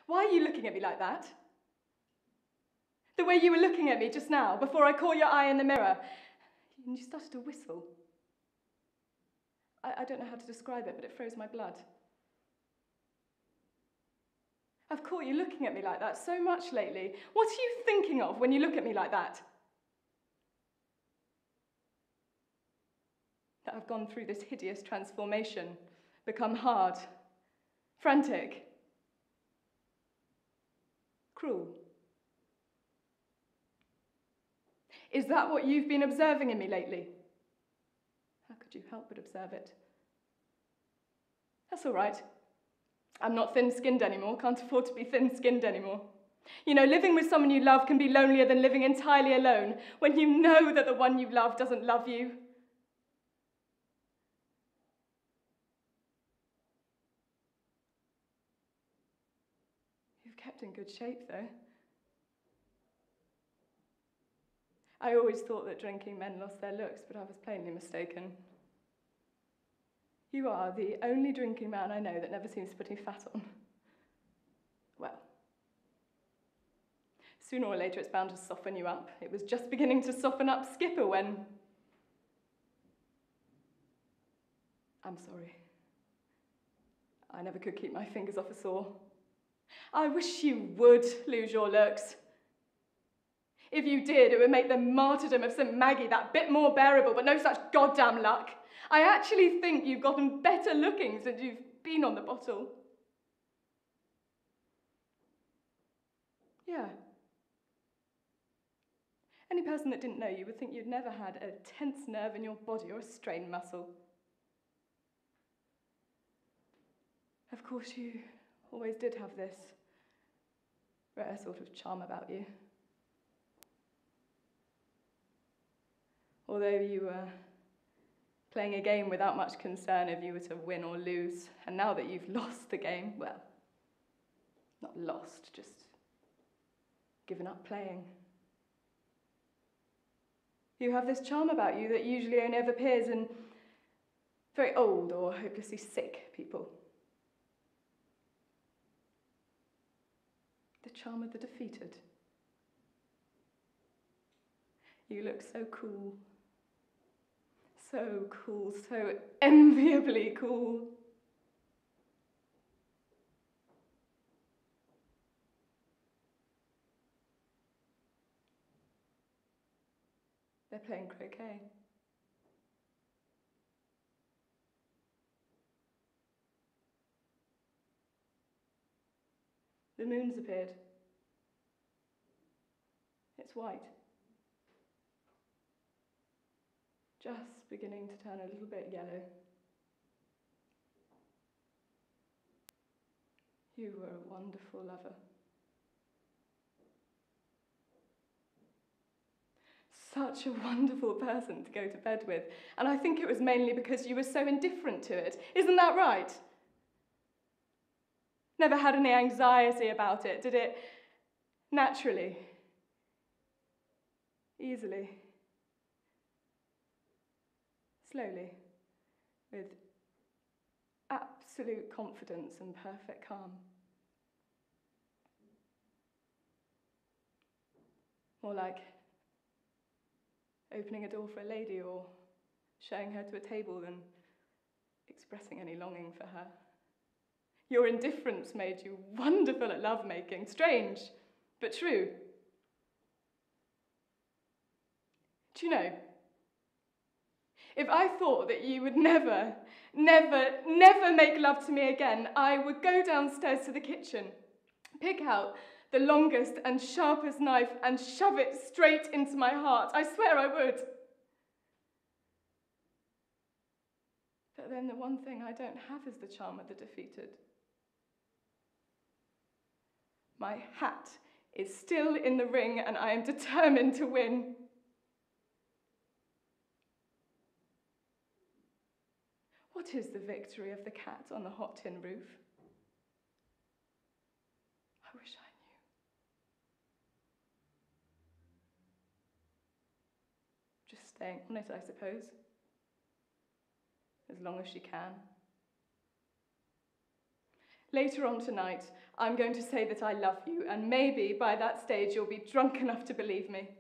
Why are you looking at me like that? The way you were looking at me just now, before I caught your eye in the mirror, and you started to whistle. I don't know how to describe it, but it froze my blood. I've caught you looking at me like that so much lately. What are you thinking of when you look at me like that? That I've gone through this hideous transformation, become hard, frantic, cruel. Is that what you've been observing in me lately? How could you help but observe it? That's all right. I'm not thin-skinned anymore, can't afford to be thin-skinned anymore. You know, living with someone you love can be lonelier than living entirely alone, when you know that the one you love doesn't love you. You've kept in good shape, though. I always thought that drinking men lost their looks, but I was plainly mistaken. You are the only drinking man I know that never seems to put any fat on. Well, sooner or later it's bound to soften you up. It was just beginning to soften up Skipper when... I'm sorry. I never could keep my fingers off a saw. I wish you would lose your looks. If you did, it would make the martyrdom of St. Maggie that bit more bearable, but no such goddamn luck. I actually think you've gotten better looking since you've been on the bottle. Yeah. Any person that didn't know you would think you'd never had a tense nerve in your body or a strained muscle. Of course, you always did have this rare sort of charm about you. Although you were playing a game without much concern if you were to win or lose, and now that you've lost the game, well, not lost, just given up playing. You have this charm about you that usually only ever appears in very old or hopelessly sick people. The charm of the defeated. You look so cool. So cool, so enviably cool. They're playing croquet. The moon's appeared. It's white. Just beginning to turn a little bit yellow. You were a wonderful lover. Such a wonderful person to go to bed with. And I think it was mainly because you were so indifferent to it. Isn't that right? Never had any anxiety about it, did it? Naturally. Easily. Slowly. With absolute confidence and perfect calm. More like opening a door for a lady or showing her to a table than expressing any longing for her. Your indifference made you wonderful at lovemaking. Strange, but true. Do you know, if I thought that you would never make love to me again, I would go downstairs to the kitchen, pick out the longest and sharpest knife and shove it straight into my heart. I swear I would. But then the one thing I don't have is the charm of the defeated. My hat is still in the ring and I am determined to win. What is the victory of the cat on the hot tin roof? I wish I knew. Just staying on it, I suppose. As long as she can. Later on tonight, I'm going to say that I love you, and maybe by that stage you'll be drunk enough to believe me.